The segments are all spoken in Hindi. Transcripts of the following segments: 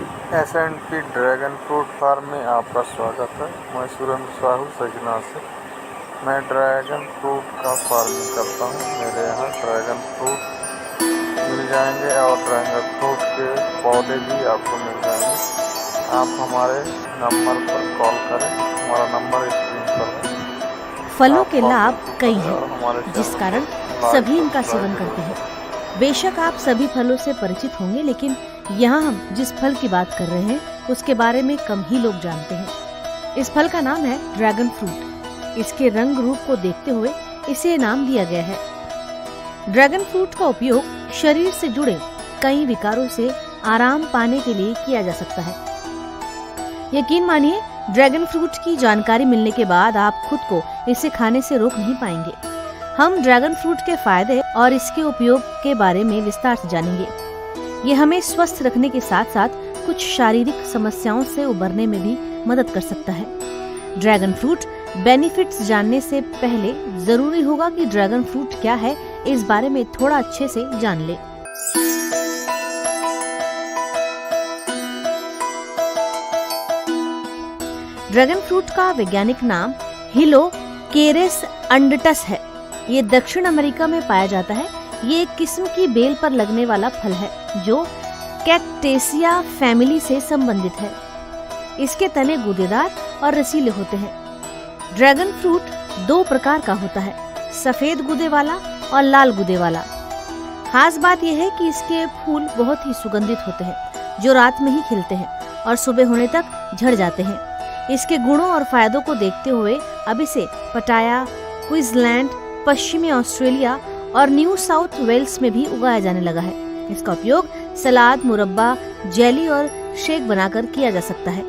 S&P ड्रैगन फ्रूट फार्म में आपका स्वागत है। मैं सुरेंद्र साहू सजना से। मैं ड्रैगन फ्रूट का फार्मिंग करता हूँ। मेरे यहाँ ड्रैगन फ्रूट मिल जाएंगे और ड्रैगन फ्रूट के पौधे भी आपको मिल जाएंगे। आप हमारे नंबर पर कॉल करें। हमारा नंबर स्क्रीन पर है। फलों आप के कॉल लाभ रिसीव कई करें और हमारे हैं, जिस चैनल कारण को सभी लाइक इनका सब्सक्राइब सेवन करते करें। हैं। बेशक आप सभी फलों से परिचित होंगे, लेकिन यहाँ हम जिस फल की बात कर रहे हैं उसके बारे में कम ही लोग जानते हैं। इस फल का नाम है ड्रैगन फ्रूट। इसके रंग रूप को देखते हुए इसे नाम दिया गया है। ड्रैगन फ्रूट का उपयोग शरीर से जुड़े कई विकारों से आराम पाने के लिए किया जा सकता है। यकीन मानिए, ड्रैगन फ्रूट की जानकारी मिलने के बाद आप खुद को इसे खाने से रोक नहीं पाएंगे। हम ड्रैगन फ्रूट के फायदे और इसके उपयोग के बारे में विस्तार से जानेंगे। ये हमें स्वस्थ रखने के साथ साथ कुछ शारीरिक समस्याओं से उबरने में भी मदद कर सकता है। ड्रैगन फ्रूट बेनिफिट्स जानने से पहले जरूरी होगा कि ड्रैगन फ्रूट क्या है, इस बारे में थोड़ा अच्छे से जान ले। ड्रैगन फ्रूट का वैज्ञानिक नाम हिलोकेरेस अंडटस है। ये दक्षिण अमेरिका में पाया जाता है। ये एक किस्म की बेल पर लगने वाला फल है जो कैक्टेसिया फैमिली से संबंधित है। इसके तने गूदेदार और रसीले होते हैं। ड्रैगन फ्रूट दो प्रकार का होता है, सफेद गूदे वाला और लाल गूदे वाला। खास बात यह है कि इसके फूल बहुत ही सुगंधित होते हैं, जो रात में ही खिलते हैं और सुबह होने तक झड़ जाते हैं। इसके गुणों और फायदों को देखते हुए अब इसे पटाया, क्वींसलैंड, पश्चिमी ऑस्ट्रेलिया और न्यू साउथ वेल्स में भी उगाया जाने लगा है। इसका उपयोग सलाद, मुरब्बा, जेली और शेक बनाकर किया जा सकता है।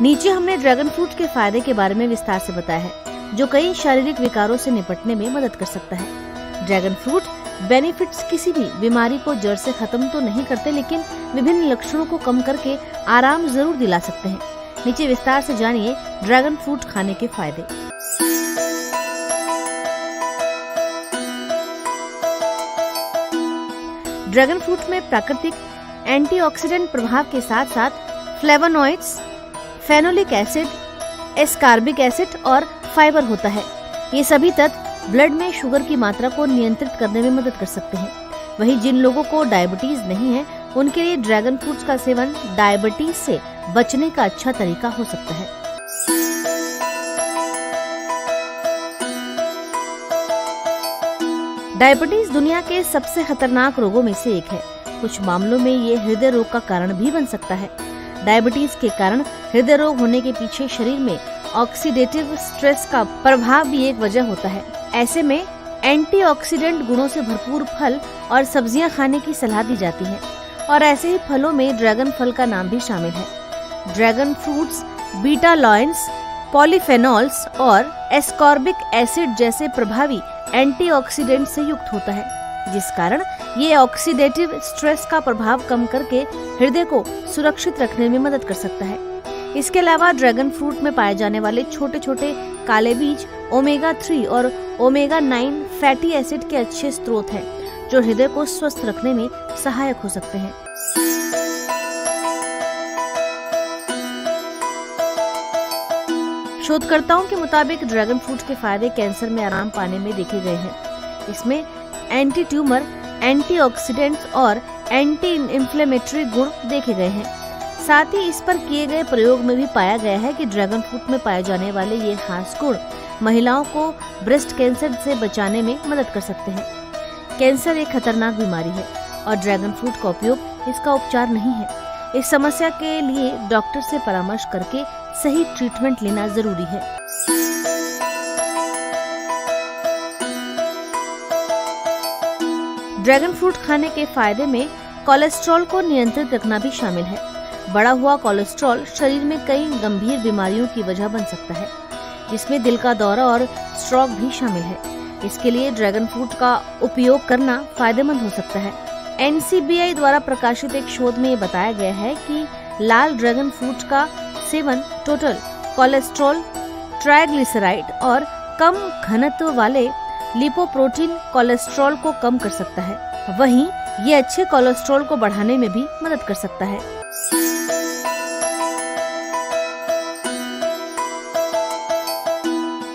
नीचे हमने ड्रैगन फ्रूट के फायदे के बारे में विस्तार से बताया है, जो कई शारीरिक विकारों से निपटने में मदद कर सकता है। ड्रैगन फ्रूट बेनिफिट्स किसी भी बीमारी को जड़ से खत्म तो नहीं करते, लेकिन विभिन्न लक्षणों को कम करके आराम जरूर दिला सकते हैं। नीचे विस्तार से जानिए ड्रैगन फ्रूट खाने के फायदे। ड्रैगन फ्रूट में प्राकृतिक एंटीऑक्सीडेंट प्रभाव के साथ साथ flavonoids, phenolic acid, ascorbic acid और फाइबर होता है। ये सभी तत्व ब्लड में शुगर की मात्रा को नियंत्रित करने में मदद कर सकते हैं। वहीं जिन लोगों को डायबिटीज नहीं है, उनके लिए ड्रैगन फ्रूट्स का सेवन डायबिटीज से बचने का अच्छा तरीका हो सकता है। डायबिटीज दुनिया के सबसे खतरनाक रोगों में से एक है। कुछ मामलों में ये हृदय रोग का कारण भी बन सकता है। डायबिटीज के कारण हृदय रोग होने के पीछे शरीर में ऑक्सीडेटिव स्ट्रेस का प्रभाव भी एक वजह होता है। ऐसे में एंटीऑक्सीडेंट गुणों से भरपूर फल और सब्जियां खाने की सलाह दी जाती है, और ऐसे ही फलों में ड्रैगन फल का नाम भी शामिल है। ड्रैगन फ्रूट्स बीटा-लॉइन्स, पॉलीफेनॉल्स और एस्कॉर्बिक एसिड जैसे प्रभावी एंटीऑक्सीडेंट से युक्त होता है, जिस कारण ये ऑक्सीडेटिव स्ट्रेस का प्रभाव कम करके हृदय को सुरक्षित रखने में मदद कर सकता है। इसके अलावा ड्रैगन फ्रूट में पाए जाने वाले छोटे छोटे काले बीज ओमेगा 3 और ओमेगा 9 फैटी एसिड के अच्छे स्रोत हैं, जो हृदय को स्वस्थ रखने में सहायक हो सकते हैं। शोधकर्ताओं के मुताबिक ड्रैगन फ्रूट के फायदे कैंसर में आराम पाने में देखे गए हैं। इसमें एंटी ट्यूमर, एंटीऑक्सीडेंट्स और एंटी इन्फ्लेमेटरी गुण देखे गए हैं। साथ ही इस पर किए गए प्रयोग में भी पाया गया है कि ड्रैगन फ्रूट में पाए जाने वाले ये खास गुण महिलाओं को ब्रेस्ट कैंसर से बचाने में मदद कर सकते हैं। कैंसर एक खतरनाक बीमारी है और ड्रैगन फ्रूट का उपयोग इसका उपचार नहीं है। इस समस्या के लिए डॉक्टर से परामर्श करके सही ट्रीटमेंट लेना जरूरी है। ड्रैगन फ्रूट खाने के फायदे में कोलेस्ट्रॉल को नियंत्रित रखना भी शामिल है। बढ़ा हुआ कोलेस्ट्रॉल शरीर में कई गंभीर बीमारियों की वजह बन सकता है, जिसमें दिल का दौरा और स्ट्रोक भी शामिल है। इसके लिए ड्रैगन फ्रूट का उपयोग करना फायदेमंद हो सकता है। NCBI द्वारा प्रकाशित एक शोध में बताया गया है कि लाल ड्रैगन फ्रूट का सेवन टोटल कोलेस्ट्रॉल, ट्राइग्लिसराइड और कम घनत्व वाले लिपोप्रोटीन कोलेस्ट्रॉल को कम कर सकता है। वहीं ये अच्छे कोलेस्ट्रॉल को बढ़ाने में भी मदद कर सकता है।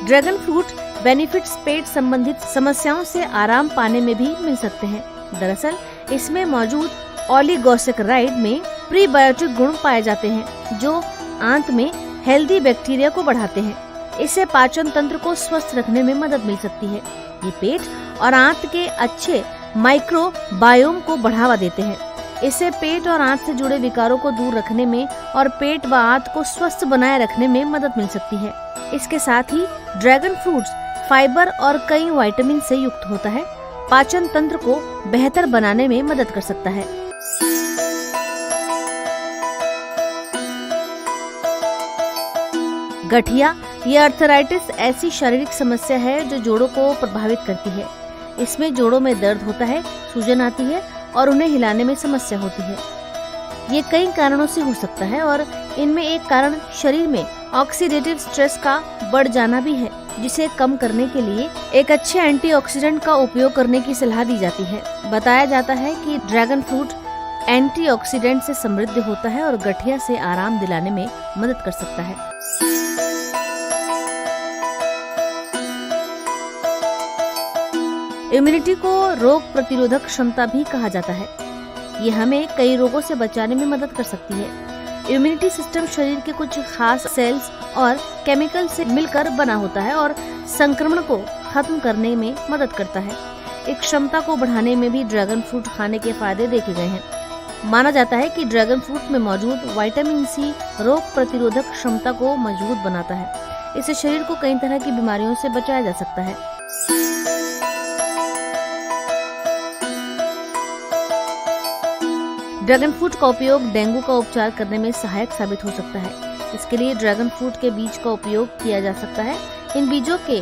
ड्रैगन फ्रूट बेनिफिट्स पेट संबंधित समस्याओं से आराम पाने में भी मिल सकते हैं। दरअसल इसमें मौजूद ओलिगोसैकेराइड में प्रीबायोटिक गुण पाए जाते हैं जो आंत में हेल्दी बैक्टीरिया को बढ़ाते हैं। इससे पाचन तंत्र को स्वस्थ रखने में मदद मिल सकती है। ये पेट और आंत के अच्छे माइक्रोबायोम को बढ़ावा देते हैं। इससे पेट और आंत से जुड़े विकारों को दूर रखने में और पेट व आंत को स्वस्थ बनाए रखने में मदद मिल सकती है। इसके साथ ही ड्रैगन फ्रूट्स फाइबर और कई विटामिन से युक्त होता है। पाचन तंत्र को बेहतर बनाने में मदद कर सकता है। गठिया या अर्थराइटिस ऐसी शारीरिक समस्या है जो जोड़ों को प्रभावित करती है। इसमें जोड़ों में दर्द होता है, सूजन आती है और उन्हें हिलाने में समस्या होती है। ये कई कारणों से हो सकता है और इनमें एक कारण शरीर में ऑक्सीडेटिव स्ट्रेस का बढ़ जाना भी है, जिसे कम करने के लिए एक अच्छे एंटीऑक्सीडेंट का उपयोग करने की सलाह दी जाती है। बताया जाता है कि ड्रैगन फ्रूट एंटीऑक्सीडेंट से समृद्ध होता है और गठिया से आराम दिलाने में मदद कर सकता है। इम्यूनिटी को रोग प्रतिरोधक क्षमता भी कहा जाता है। ये हमें कई रोगों से बचाने में मदद कर सकती है। इम्यूनिटी सिस्टम शरीर के कुछ खास सेल्स और केमिकल से मिलकर बना होता है और संक्रमण को खत्म करने में मदद करता है। इस क्षमता को बढ़ाने में भी ड्रैगन फ्रूट खाने के फायदे देखे गए हैं। माना जाता है कि ड्रैगन फ्रूट में मौजूद विटामिन सी रोग प्रतिरोधक क्षमता को मजबूत बनाता है। इससे शरीर को कई तरह की बीमारियों से बचाया जा सकता है। ड्रैगन फ्रूट का उपयोग डेंगू का उपचार करने में सहायक साबित हो सकता है। इसके लिए ड्रैगन फ्रूट के बीज का उपयोग किया जा सकता है। इन बीजों के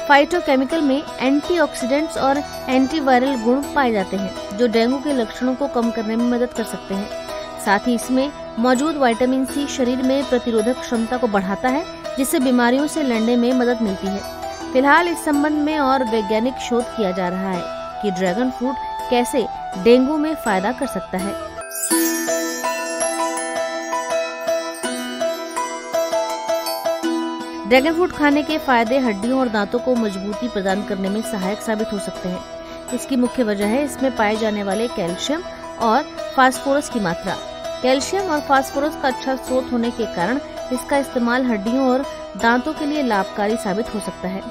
फाइटोकेमिकल में एंटीऑक्सीडेंट्स और एंटीवायरल गुण पाए जाते हैं जो डेंगू के लक्षणों को कम करने में मदद कर सकते हैं। साथ ही इसमें मौजूद विटामिन सी शरीर में प्रतिरोधक क्षमता को बढ़ाता है, जिससे बीमारियों से लड़ने में मदद मिलती है। फिलहाल इस संबंध में और वैज्ञानिक शोध किया जा रहा है कि ड्रैगन फ्रूट कैसे डेंगू में फायदा कर सकता है। ड्रैगन फ्रूट खाने के फायदे हड्डियों और दांतों को मजबूती प्रदान करने में सहायक साबित हो सकते हैं। इसकी मुख्य वजह है इसमें पाए जाने वाले कैल्शियम और फास्फोरस की मात्रा। कैल्शियम और फास्फोरस का अच्छा स्रोत होने के कारण इसका इस्तेमाल हड्डियों और दांतों के लिए लाभकारी साबित हो सकता है।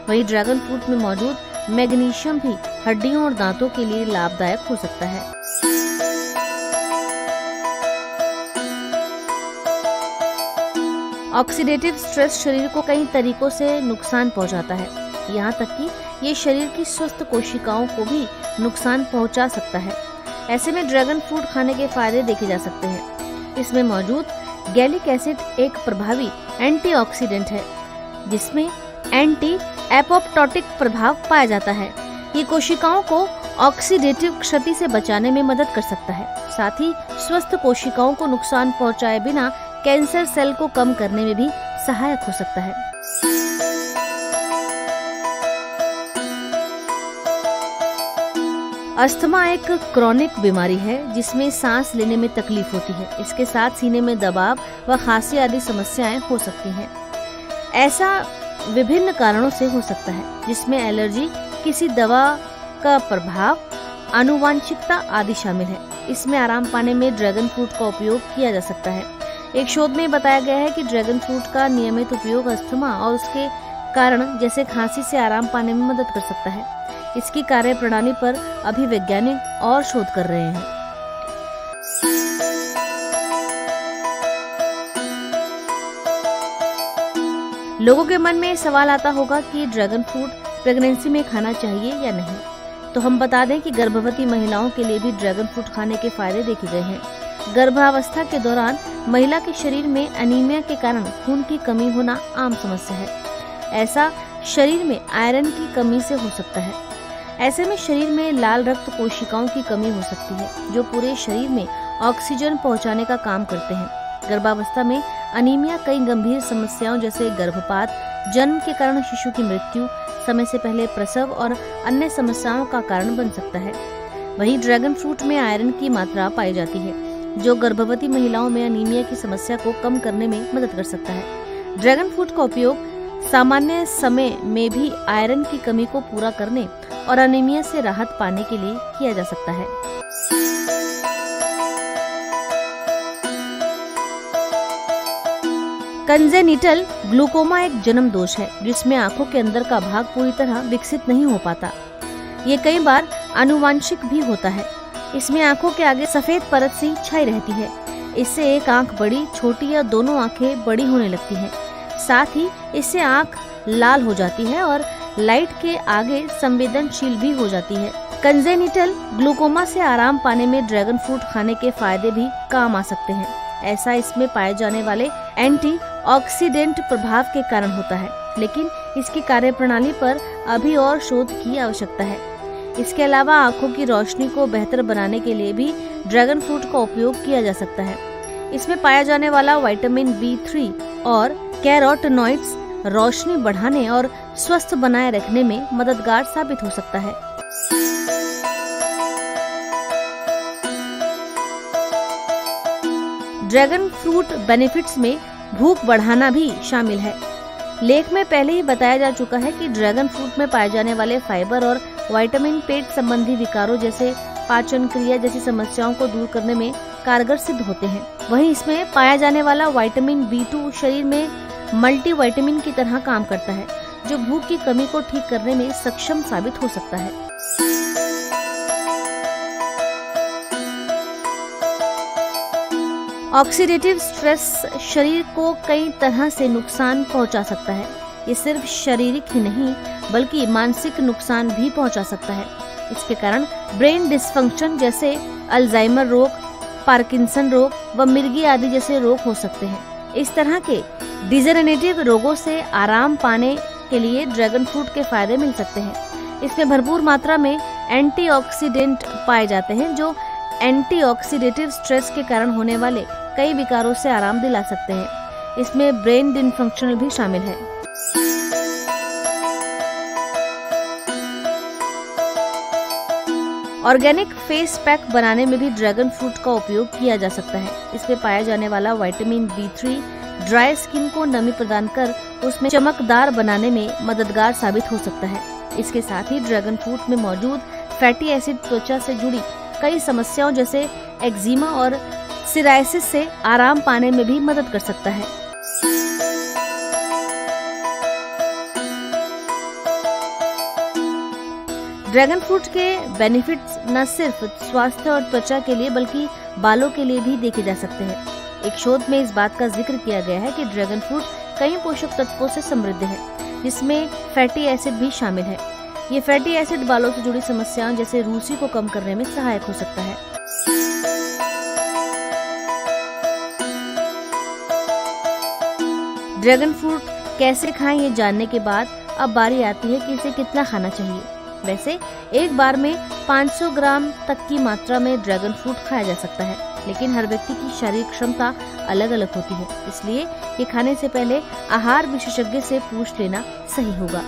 वहीं ड्रैगन फ्रूट में मौजूद मैग्नीशियम भी हड्डियों और दांतों के लिए लाभदायक हो सकता है। ऑक्सीडेटिव स्ट्रेस शरीर को कई तरीकों से नुकसान पहुंचाता है। यहाँ तक कि ये शरीर की स्वस्थ कोशिकाओं को भी नुकसान पहुंचा सकता है। ऐसे में ड्रैगन फ्रूट खाने के फायदे देखे जा सकते हैं। इसमें मौजूद गैलिक एसिड एक प्रभावी एंटीऑक्सीडेंट है, जिसमें एंटी एपोप्टोटिक प्रभाव पाया जाता है। ये कोशिकाओं को ऑक्सीडेटिव क्षति से बचाने में मदद कर सकता है। साथ ही स्वस्थ कोशिकाओं को नुकसान पहुंचाए बिना कैंसर सेल को कम करने में भी सहायक हो सकता है। अस्थमा एक क्रॉनिक बीमारी है जिसमें सांस लेने में तकलीफ होती है। इसके साथ सीने में दबाव व खांसी आदि समस्याएं हो सकती हैं। ऐसा विभिन्न कारणों से हो सकता है, जिसमें एलर्जी, किसी दवा का प्रभाव, आनुवांशिकता आदि शामिल है। इसमें आराम पाने में ड्रैगन फ्रूट का उपयोग किया जा सकता है। एक शोध में बताया गया है कि ड्रैगन फ्रूट का नियमित उपयोग अस्थमा और उसके कारण जैसे खांसी से आराम पाने में मदद कर सकता है। इसकी कार्य प्रणाली पर अभी वैज्ञानिक और शोध कर रहे हैं। लोगों के मन में सवाल आता होगा कि ड्रैगन फ्रूट प्रेगनेंसी में खाना चाहिए या नहीं। तो हम बता दें कि गर्भवती महिलाओं के लिए भी ड्रैगन फ्रूट खाने के फायदे देखे गए हैं। गर्भावस्था के दौरान महिला के शरीर में एनीमिया के कारण खून की कमी होना आम समस्या है। ऐसा शरीर में आयरन की कमी से हो सकता है। ऐसे में शरीर में लाल रक्त कोशिकाओं की कमी हो सकती है, जो पूरे शरीर में ऑक्सीजन पहुंचाने का काम करते हैं। गर्भावस्था में अनीमिया कई गंभीर समस्याओं जैसे गर्भपात, जन्म के कारण शिशु की मृत्यु, समय से पहले प्रसव और अन्य समस्याओं का कारण बन सकता है। वहीं ड्रैगन फ्रूट में आयरन की मात्रा पाई जाती है, जो गर्भवती महिलाओं में अनीमिया की समस्या को कम करने में मदद कर सकता है। ड्रैगन फ्रूट का उपयोग सामान्य समय में भी आयरन की कमी को पूरा करने और अनीमिया से राहत पाने के लिए किया जा सकता है। कंजेनिटल ग्लूकोमा एक जन्म दोष है जिसमें आंखों के अंदर का भाग पूरी तरह विकसित नहीं हो पाता। ये कई बार आनुवांशिक भी होता है। इसमें आंखों के आगे सफेद परत सी छाई रहती है। इससे एक आंख बड़ी, छोटी या दोनों आंखें बड़ी होने लगती हैं। साथ ही इससे आंख लाल हो जाती है और लाइट के आगे संवेदनशील भी हो जाती है। कंजेनिटल ग्लूकोमा से आराम पाने में ड्रैगन फ्रूट खाने के फायदे भी काम आ सकते हैं। ऐसा इसमें पाए जाने वाले एंटीऑक्सीडेंट प्रभाव के कारण होता है, लेकिन इसकी कार्यप्रणाली पर अभी और शोध की आवश्यकता है। इसके अलावा आंखों की रोशनी को बेहतर बनाने के लिए भी ड्रैगन फ्रूट का उपयोग किया जा सकता है। इसमें पाया जाने वाला विटामिन B3 और कैरोटिनॉइड्स रोशनी बढ़ाने और स्वस्थ बनाए रखने में मददगार साबित हो सकता है। ड्रैगन फ्रूट बेनिफिट्स में भूख बढ़ाना भी शामिल है। लेख में पहले ही बताया जा चुका है कि ड्रैगन फ्रूट में पाए जाने वाले फाइबर और विटामिन पेट संबंधी विकारों जैसे पाचन क्रिया जैसी समस्याओं को दूर करने में कारगर सिद्ध होते हैं। वहीं इसमें पाया जाने वाला विटामिन B2 शरीर में मल्टीविटामिन की तरह काम करता है, जो भूख की कमी को ठीक करने में सक्षम साबित हो सकता है। ऑक्सीडेटिव स्ट्रेस शरीर को कई तरह से नुकसान पहुंचा सकता है। ये सिर्फ शारीरिक ही नहीं बल्कि मानसिक नुकसान भी पहुंचा सकता है। इसके कारण ब्रेन डिसफंक्शन जैसे अल्जाइमर रोग, पार्किंसन रोग व मिर्गी आदि जैसे रोग हो सकते हैं। इस तरह के डिजेनरेटिव रोगों से आराम पाने के लिए ड्रैगन फ्रूट के फायदे मिल सकते हैं। इसमें भरपूर मात्रा में एंटीऑक्सीडेंट पाए जाते हैं, जो एंटीऑक्सीडेटिव स्ट्रेस के कारण होने वाले कई विकारों से आराम दिला सकते हैं। इसमें ब्रेन डिसफंक्शन भी शामिल है। ऑर्गेनिक फेस पैक बनाने में भी ड्रैगन फ्रूट का उपयोग किया जा सकता है। इसमें पाया जाने वाला विटामिन B3 ड्राई स्किन को नमी प्रदान कर उसमें चमकदार बनाने में मददगार साबित हो सकता है। इसके साथ ही ड्रैगन फ्रूट में मौजूद फैटी एसिड त्वचा से जुड़ी कई समस्याओं जैसे एक्जिमा और सिराइसिस से आराम पाने में भी मदद कर सकता है। ड्रैगन फ्रूट के बेनिफिट्स न सिर्फ स्वास्थ्य और त्वचा के लिए बल्कि बालों के लिए भी देखे जा सकते हैं। एक शोध में इस बात का जिक्र किया गया है कि ड्रैगन फ्रूट कई पोषक तत्वों से समृद्ध है, जिसमें फैटी एसिड भी शामिल है। ये फैटी एसिड बालों से जुड़ी समस्याओं जैसे रूसी को कम करने में सहायक हो सकता है। ड्रैगन फ्रूट कैसे खाएं ये जानने के बाद अब बारी आती है कि इसे कितना खाना चाहिए। वैसे एक बार में 500 ग्राम तक की मात्रा में ड्रैगन फ्रूट खाया जा सकता है, लेकिन हर व्यक्ति की शारीरिक क्षमता अलग अलग होती है, इसलिए ये खाने से पहले आहार विशेषज्ञ से पूछ लेना सही होगा।